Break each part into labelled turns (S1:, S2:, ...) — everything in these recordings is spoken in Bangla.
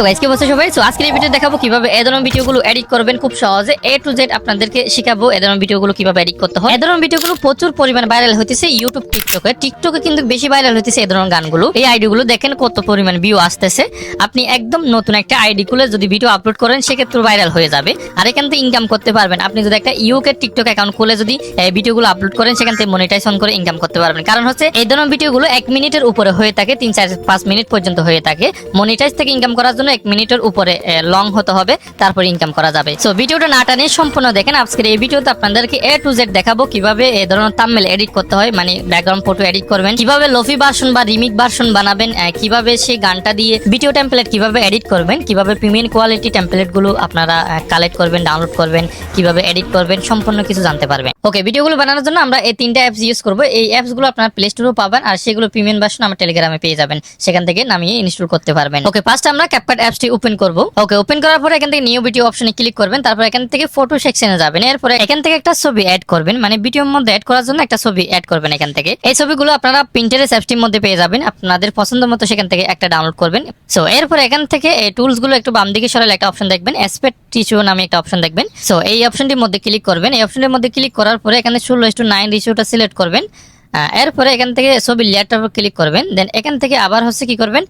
S1: হ্যালো গাইস, কি অবস্থা সবাই? সো আজকের এই ভিডিও দেখাবো কিভাবে এই ধরনের ভিডিওগুলো এডিট করবেন খুব সহজে। A to Z আপনাদেরকে শেখাবো এই ধরনের ভিডিওগুলো কিভাবে এডিট করতে হয়। এই ধরনের ভিডিওগুলো প্রচুর পরিমাণে ভাইরাল হইতেছে ইউটিউব, টিকটকে কিন্তু বেশি ভাইরাল হইতেছে এই ধরনের গানগুলো। এই আইডিগুলো দেখেন কত পরিমাণ ভিউ আসতেছে। আপনি একদম নতুন একটা আইডি খুলে যদি ভিডিও আপলোড করেন সেক্ষেত্রে ভাইরাল হয়ে যাবে, আর এখান থেকে ইনকাম করতে পারবেন। আপনি যদি একটা ইউকে টিকটক অ্যাকাউন্ট খুলে যদি ভিডিওগুলো আপলোড করেন সেখান থেকে মনিটাইজেশন করে ইনকাম করতে পারবেন। কারণ হচ্ছে এই ধরনের ভিডিওগুলো 1 মিনিটের উপরে হয়ে থাকে, 3-4-5 মিনিট পর্যন্ত হয়ে থাকে। মনিটাইজ থেকে ইনকাম করার জন্য 1 মিনিটের উপরে লং হতে হবে, তারপর ইনকাম করা যাবে। সো ভিডিওটা না টানে সম্পূর্ণ দেখেন। আজকের এই ভিডিওতে আপনাদেরকে A to Z দেখাবো কিভাবে এই ধরনের থাম্বনেল এডিট করতে হয়, মানে ব্যাকগ্রাউন্ড ফটো এডিট করবেন, কিভাবে লোফি ভার্সন বা রিমিক ভার্সন বানাবেন, কিভাবে সেই গানটা দিয়ে ভিডিও টেমপ্লেট কিভাবে এডিট করবেন, কিভাবে প্রিমিয়াম কোয়ালিটি টেমপ্লেট গুলো আপনারা কালেক্ট করবেন, ডাউনলোড করবেন, কিভাবে এডিট করবেন, সম্পূর্ণ কিছু জানতে পারবেন। ওকে, ভিডিওগুলো বানানোর জন্য আমরা এই 3টা অ্যাপস ইউজ করব। এই অ্যাপস গুলো আপনারা প্লে স্টোরেও পাবেন, আর সেগুলো প্রিমিয়াম ভার্সন আমার টেলিগ্রামে পেয়ে যাবেন, সেখান থেকে নামিয়ে ইনস্টল করতে পারবেন। ওকে, ফার্স্ট আমরা ক্যাপকাট অ্যাপসটি ওপেন করব। ওকে, ওপেন করার পরে এখান থেকে নিউ ভিডিও অপশনে ক্লিক করবেন, তারপর এখান থেকে ফটো সেকশনে যাবেন। এরপরে এখান থেকে একটা ছবি অ্যাড করবেন, মানে ভিডিওর মধ্যে অ্যাড করার জন্য একটা ছবি অ্যাড করবেন। এখান থেকে এই ছবিগুলো আপনারা পিন্টারেস্ট অ্যাপসটির মধ্যে পেয়ে যাবেন, আপনাদের পছন্দ মতো সেখান থেকে একটা ডাউনলোড করবেন। সো এরপরে এখান থেকে এই টুলস গুলো একটু বাম দিকে সরালে একটা অপশন দেখবেন, অ্যাসপেক্ট রেশিও নামে একটা অপশন দেখবেন। সো এই অপশনটির মধ্যে ক্লিক করবেন। এই অপশনের মধ্যে ক্লিক করার পরে এখানে 16:9 রেশিওটা সিলেক্ট করবেন। এরপরে এখান থেকে ছবি লেয়ারটার উপর ক্লিক করবেন। দেন এখান থেকে আবার হচ্ছে কি করবেন,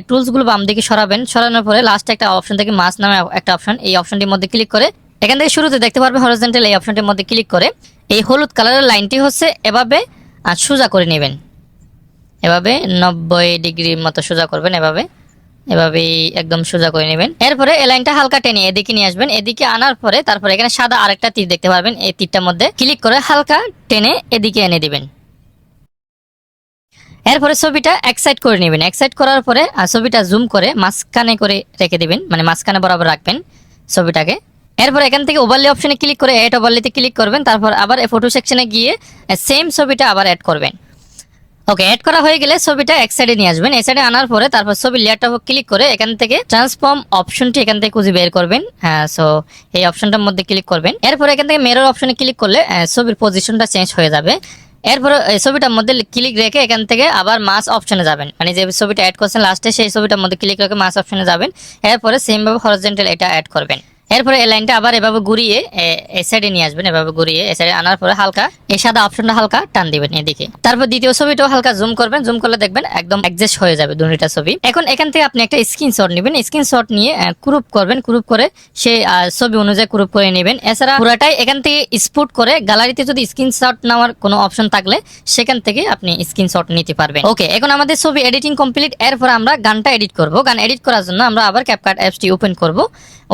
S1: টুলস গুলো বাম দিকে সরাবেন। সরানোর পরে লাস্টে একটা অপশন থেকে মাস নামে একটা অপশন, এই অপশনটির মধ্যে ক্লিক করে এখান থেকে শুরুতে দেখতে পারবেন হরিজন্টাল, এই অপশনটির মধ্যে ক্লিক করে এই হলুদ কালারের লাইনটি হচ্ছে এভাবে সোজা করে নেবেন। এভাবে 90 ডিগ্রির মতো সোজা করবেন, এভাবে একদম সোজা করে নেবেন। এরপরে এই লাইনটা হালকা টেনে এদিকে নিয়ে আসবেন। এদিকে আনার পরে তারপরে এখানে সাদা আরেকটা তীর দেখতে পারবেন, এই তীরটার মধ্যে ক্লিক করে হালকা টেনে এদিকে এনে দিবেন। এরপরে ছবিটা এক সাইড করে নেবেন। এক সাইড করার পরে ছবিটা জুম করে মাঝখানে করে রেখে দিবেন, মানে মাঝখানে বরাবর রাখবেন ছবিটাকে। এরপর এখান থেকে ওভারলে অপশনে ক্লিক করে এড ওভারলেতে ক্লিক করবেন, তারপর আবার ফটো সেকশনে গিয়ে সেম ছবিটা আবার অ্যাড করবেন। ওকে, অ্যাড করা হয়ে গেলে ছবিটা এক সাইডে নিয়ে আসবেন। এই সাইডে আনার পরে তারপর ছবি লেয়ারটা ক্লিক করে এখান থেকে ট্রান্সফর্ম অপশনটি এখান থেকে খুঁজে বের করবেন। সো এই অপশনটার মধ্যে ক্লিক করবেন। এরপর এখান থেকে মিরর অপশনে ক্লিক করলে ছবির পজিশনটা চেঞ্জ হয়ে যাবে। এরপর এই ছবিটার মধ্যে ক্লিক রেখে এখান থেকে আবার মাস অপশনে যাবেন, মানে যে ছবিটা অ্যাড করছেন লাস্টে সেই ছবিটার মধ্যে ক্লিক রেখে মাস অপশনে যাবেন। এরপরে সেম ভাবে হরিজন্টাল এটা অ্যাড করবেন। এরপরে এই লাইনটা আবার এভাবে ঘুরিয়ে এই সাইডে নিয়ে আসবেন। এভাবে ঘুরিয়ে এই সাইডে আনার পরে হালকা এই সাদা অপশনটা হালকা টান দিবেন এদিকে। তারপর দ্বিতীয় ছবিটাও হালকা জুম করবেন, জুম করলে দেখবেন একদম অ্যাডজাস্ট হয়ে যাবে দুটোটা ছবি। এখন এখান থেকে আপনি একটা স্ক্রিনশট নেবেন, স্ক্রিনশট নিয়ে ক্রপ করবেন, ক্রপ করে সেই ছবি অনুযায়ী ক্রপ করে নেবেন। এছাড়া পুরাটাই এখান থেকে স্পুট করে গ্যালারিতে যদি স্ক্রিনশট নেওয়ার কোনো অপশন থাকলে সেখান থেকে আপনি স্ক্রিনশট নিতে পারবেন। ওকে, এখন আমাদের ছবি এডিটিং কমপ্লিট। এরপর আমরা গানটা এডিট করব। গান এডিট করার জন্য আমরা আবার ক্যাপকাট অ্যাপসটি ওপেন করব।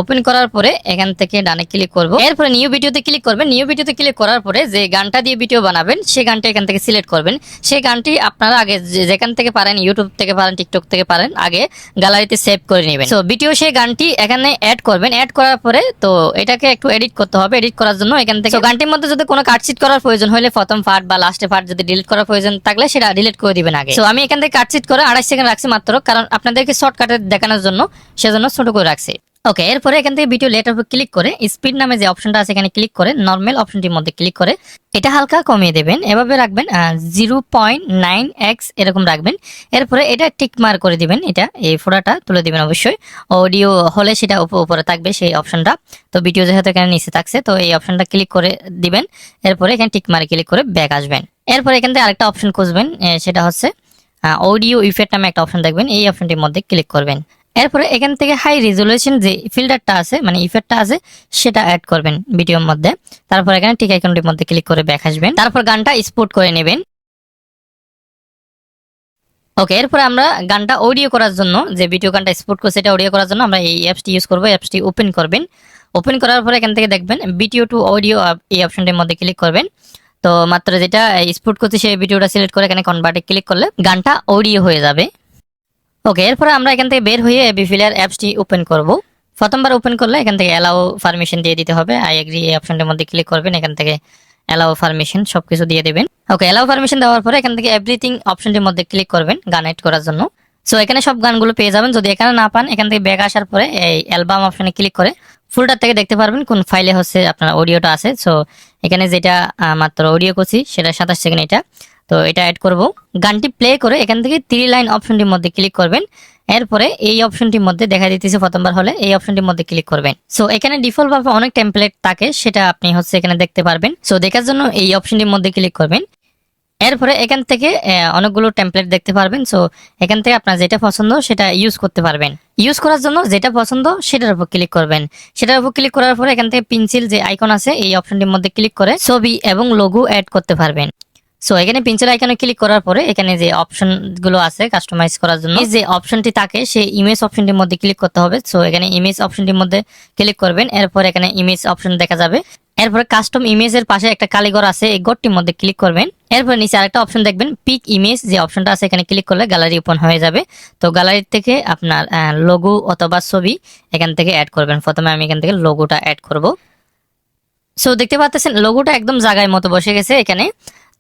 S1: ওপেন করার পরে এখান থেকে ডানে ক্লিক করব। এরপরে নিউ ভিডিওতে ক্লিক করবেন। নিউ ভিডিওতে ক্লিক করার পরে যে গানটা দিয়ে ভিডিও বানাবেন সেই গানটা এখান থেকে সিলেক্ট করবেন। সেই গানটি আপনারা আগে যেখান থেকে পারেন, ইউটিউব থেকে পারেন, টিকটক থেকে পারেন, আগে গ্যালারিতে সেভ করে নেবেন। সো ভিডিও সেই গানটি এখানে অ্যাড করবেন। অ্যাড করার পরে তো এটাকে একটু এডিট করতে হবে। এডিট করার জন্য এখান থেকে গানটির মধ্যে যদি কোনো কাটশিট করার প্রয়োজন হলে প্রথম পার্ট বা লাস্টে পার্ট যদি ডিলিট করার প্রয়োজন থাকলে সেটা ডিলিট করে দিবেন আগে। সো আমি এখান থেকে কাটশিট করে 28 সেকেন্ড রাখছি মাত্র, কারণ আপনাদেরকে শর্টকাটে দেখানোর জন্য, সেজন্য ছোট করে রাখছি। ওকে, এরপরে এখান থেকে ভিডিও লেটার উপর ক্লিক করে স্পিড নামে যে অপশনটা আছে এখানে ক্লিক করে নরমাল অপশনটির মধ্যে ক্লিক করে এটা হালকা কমিয়ে দেবেন। এভাবে রাখবেন 0.9x এরকম রাখবেন। এরপরে এটা টিক মার্ক করে দিবেন, এটা এই ফোটাটা তুলে দিবেন। অবশ্যই অডিও হলে সেটা উপরে থাকবে সেই অপশনটা, তো ভিডিও যেহেতু এখানে নিচে থাকছে তো এই অপশনটা ক্লিক করে দিবেন। এরপরে এখানে টিক মার্ক ক্লিক করে ব্যাক আসবেন। এরপরে এখান থেকে আরেকটা অপশন খুঁজবেন, সেটা হচ্ছে অডিও ইফেক্ট নামে একটা অপশন দেখবেন, এই অপশনটির মধ্যে ক্লিক করবেন। এরপরে এখান থেকে হাই রেজুলেশন যে ফিল্টারটা আছে, মানে ইফেক্টটা আছে, সেটা অ্যাড করবেন ভিডিওর মধ্যে। তারপর এখানে টিক আইকনটির মধ্যে ক্লিক করে ব্যাক আসবেন। তারপর গানটা এক্সপোর্ট করে নেবেন। ওকে, এরপর আমরা গানটা অডিও করার জন্য যে ভিডিও গানটা এক্সপোর্ট করছে এটা অডিও করার জন্য আমরা এই অ্যাপসটি ইউজ করব। অ্যাপসটি ওপেন করবেন। ওপেন করার পরে এখান থেকে দেখবেন ভিডিও টু অডিও, এই অপশনটির মধ্যে ক্লিক করবেন। তো মাত্র যেটা এক্সপোর্ট করছে সেই ভিডিওটা সিলেক্ট করে এখানে কনভার্টে ক্লিক করলে গানটা অডিও হয়ে যাবে। ওকে, এরপরে আমরা এখান থেকে বের হয়ে এবি ফিলার অ্যাপসটি ওপেন করব। প্রথমবার ওপেন করলে এখান থেকে অ্যালাউ পারমিশন দিয়ে দিতে হবে। আই এগ্রি এই অপশনটার মধ্যে ক্লিক করবেন, এখান থেকে অ্যালাউ পারমিশন সবকিছু দিয়ে দেবেন। ওকে, অ্যালাউ পারমিশন দেওয়ার পরে এখান থেকে এভরিথিং অপশনটির মধ্যে ক্লিক করবেন গান এড করার জন্য। সো এখানে সব গানগুলো পেয়ে যাবেন। যদি এখানে না পান এখান থেকে ব্যাক আসার পরে এই অ্যালবাম অপশনে ক্লিক করে ফুলটার থেকে দেখতে পারবেন কোন ফাইলে হচ্ছে আপনার অডিওটা আছে। সো এখানে যেটা মাত্র অডিও করছি সেটা 27 সেকেন্ড এটা। তো এটা অ্যাড করব। গানটি প্লে করে এখান থেকে 3 লাইন অপশনটির মধ্যে ক্লিক করবেন। এরপরে এই অপশনটির মধ্যে দেখা দিতেছে প্রথমবার হলে এই অপশনটির মধ্যে ক্লিক করবেন। সো এখানে ডিফল্ট ভাবে অনেক টেমপ্লেট থাকে, সেটা আপনি হচ্ছে এখানে দেখতে পারবেন। সো দেখার জন্য এই অপশনটির মধ্যে ক্লিক করবেন। এরপরে এখান থেকে অনেকগুলো টেমপ্লেট দেখতে পারবেন। সো এখান থেকে আপনার যেটা পছন্দ সেটা ইউজ করতে পারবেন। ইউজ করার জন্য যেটা পছন্দ সেটার উপর ক্লিক করবেন। সেটার উপর ক্লিক করার পরে এখান থেকে পেন্সিল যে আইকন আছে এই অপশনটির মধ্যে ক্লিক করে ছবি এবং লোগো অ্যাড করতে পারবেন। সো এখানে পেন্সিল আইকনে ক্লিক করার পরে এখানে যে অপশন গুলো আছে কাস্টমাইজ করার জন্য যে অপশনটি থাকে সেই ইমেজ অপশনটির মধ্যে ক্লিক করতে হবে। সো এখানে ইমেজ অপশনটির মধ্যে ক্লিক করবেন। এরপর এখানে ইমেজ অপশন দেখা যাবে। এরপরে কাস্টম ইমেজের পাশে একটা কালীঘর আছে, এই ঘরটির মধ্যে ক্লিক করবেন। এরপর নিচে আরেকটা অপশন দেখবেন পিক ইমেজ, যে অপশনটা আছে এখানে ক্লিক করলে গ্যালারি ওপেন হয়ে যাবে। তো গ্যালারি থেকে আপনার লোগো অথবা ছবি এখান থেকে অ্যাড করবেন। প্রথমে আমি এখান থেকে লোগোটা অ্যাড করব। সো দেখতে পাচ্ছেন লোগোটা একদম জায়গায় মতো বসে গেছে এখানে।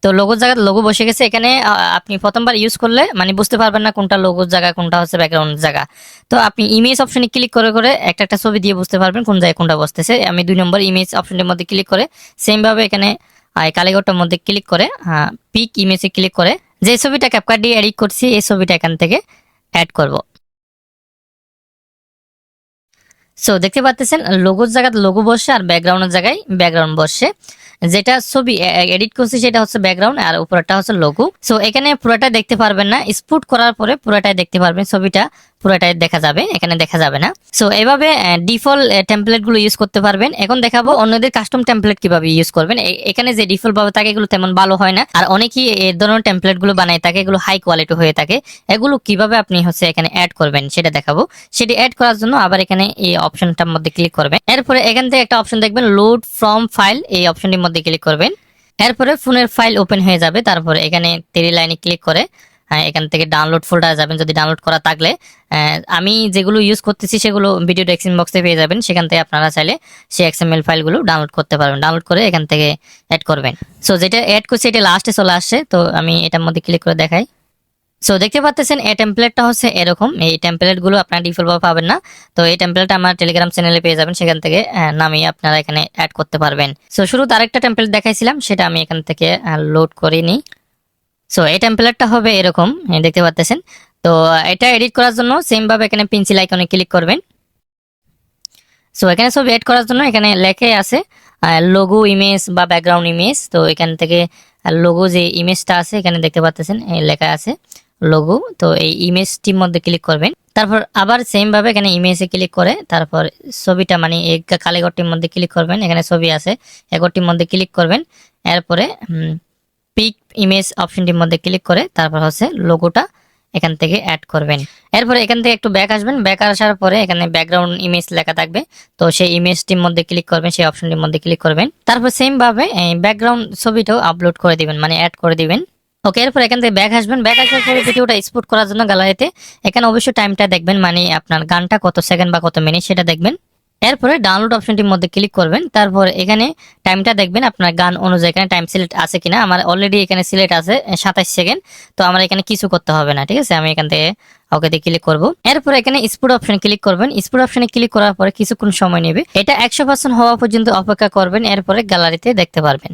S1: তো লোগোর জায়গায় লোগো বসে গেছে এখানে। আপনি প্রথমবার ইউজ করলে মানে বুঝতে পারবেন না কোনটা লোগোর জায়গা কোনটা হচ্ছে ব্যাকগ্রাউন্ড জায়গা। তো আপনি ইমেজ অপশনে ক্লিক করে করে একটা একটা ছবি দিয়ে বুঝতে পারবেন কোন জায়গায় কোনটা বসতেছে। আমি 2 নম্বর ইমেজ অপশনের মধ্যে ক্লিক করে সেম ভাবে এখানে কালীঘরটার মধ্যে ক্লিক করে পিক ইমেজে ক্লিক করে যে ছবিটা ক্যাপকাট দিয়ে এডিট করছি এই ছবিটা এখান থেকে অ্যাড করব। সো দেখতে পাচ্ছেন লোগোর জায়গায় লোগো বসে আর ব্যাকগ্রাউন্ডের জায়গায় ব্যাকগ্রাউন্ড বসে। যেটা ছবি এডিট করছি সেটা হচ্ছে ব্যাকগ্রাউন্ড আর উপরটা হচ্ছে লোগো। সো এখানে পুরোটা দেখতে পারবেন না, স্পুট করার পরে পুরোটাই দেখতে পারবেন, ছবিটা পুরোটাই দেখা যাবে, এখানে দেখা যাবে না। সো এভাবে ডিফল্ট টেমপ্লেট গুলো ইউজ করতে পারবেন। এখন দেখাবো অন্যদের কাস্টম টেমপ্লেট কিভাবে ইউজ করবেন। এখানে যে ডিফল্ট ভাবে থাকে এগুলো তেমন ভালো হয় না, আর অনেকেই এই ধরনের টেমপ্লেট গুলো বানায় থাকে, এগুলো হাই কোয়ালিটি হয়ে থাকে। এগুলো কিভাবে আপনি হচ্ছে এখানে অ্যাড করবেন সেটা দেখাবো। সেটি অ্যাড করার জন্য আবার এখানে এই অপশনটার মধ্যে ক্লিক করবেন। এরপরে এখান থেকে একটা অপশন দেখবেন লোড ফ্রম ফাইল, এই অপশনটির মধ্যে ক্লিক করবেন। এরপরে ফোনের ফাইল ওপেন হয়ে যাবে। তারপরে এখানে 3 লাইনে ক্লিক করে এখান থেকে ডাউনলোড ফোল্ডারে যাবেন। যদি ডাউনলোড করা থাকলে আমি যেগুলো ইউজ করতেছি সেগুলো ভিডিও ডেসক্রিপশন বক্সে পেয়ে যাবেন, সেখান থেকে আপনারা চাইলে সেই এক্সএমএল ফাইলগুলো ডাউনলোড করতে পারবেন। ডাউনলোড করে এখান থেকে অ্যাড করবেন। সো যেটা অ্যাড করছি এটা লাস্টে চলে আসছে, তো আমি এটার মধ্যে ক্লিক করে দেখাই। সো দেখতে পাচ্ছেন এই টেমপ্লেটটা হচ্ছে এরকম। এই টেমপ্লেট গুলো আপনারা ডিফল্ট ভাবে পাবেন না, তো এই টেমপ্লেটটা আমার টেলিগ্রাম চ্যানেলে পেয়ে যাবেন, সেখান থেকে নামিয়ে আপনারা এখানে অ্যাড করতে পারবেন। সো শুরুতে আরেকটা টেমপ্লেট দেখাইছিলাম সেটা আমি এখান থেকে লোড করে নিই। সো এই টেমপ্লেটটা হবে এরকম, দেখতে পাচ্ছেন। তো এটা এডিট করার জন্য সেম ভাবে এখানে পেন্সিল আইকনে ক্লিক করবেন। সো এখানে সব এড করার জন্য এখানে লেখে আছে লোগো ইমেজ বা ব্যাকগ্রাউন্ড ইমেজ। তো এখান থেকে লোগো যে ইমেজটা আছে এখানে দেখতে পাচ্ছেন লেখা আছে লোগো। তো এই ইমেজটির মধ্যে ক্লিক করবেন। তারপর আবার সেম ভাবে এখানে ইমেজে ক্লিক করে তারপর ছবিটা মানে এই কালীঘরটির মধ্যে ক্লিক করবেন। এখানে ছবি আছে, এগোটির মধ্যে ক্লিক করবেন। এরপরে পিক ইমেজ অপশনটির মধ্যে ক্লিক করে তারপর হচ্ছে লোগোটা এখান থেকে অ্যাড করবেন। এরপরে এখান থেকে একটু ব্যাক আসবেন। ব্যাক আসার পরে এখানে ব্যাকগ্রাউন্ড ইমেজ লেখা থাকবে, তো সেই ইমেজটির মধ্যে ক্লিক করবেন, সেই অপশনটির মধ্যে ক্লিক করবেন। তারপর সেম ভাবে ব্যাকগ্রাউন্ড ছবিটাও আপলোড করে দিবেন, মানে অ্যাড করে দিবেন। ওকে, এরপর এখান থেকে ব্যাক আসবেন। ব্যাক আসার পরে ভিডিওটা এক্সপোর্ট করার জন্য গ্যালারিতে এখানে অবশ্যই টাইমটা দেখবেন, মানে আপনার গানটা কত সেকেন্ড বা কত মিনিট সেটা দেখবেন। এরপরে ডাউনলোড অপশনটির মধ্যে ক্লিক করবেন। তারপর এখানে টাইমটা দেখবেন আপনার গান অনুযায়ী এখানে টাইম সিলেক্ট আছে কিনা। আমার অলরেডি এখানে সিলেক্ট আছে 27 সেকেন্ড, তো আমার এখানে কিছু করতে হবে না, ঠিক আছে। আমি এখান থেকে ওকেতে ক্লিক করব। এরপর এখানে স্পিড অপশনে ক্লিক করবেন। স্পিড অপশনে ক্লিক করার পরে কিছুক্ষণ সময় নেবে, এটা 100% হওয়া পর্যন্ত অপেক্ষা করবেন। এরপরে গ্যালারিতে দেখতে পারবেন।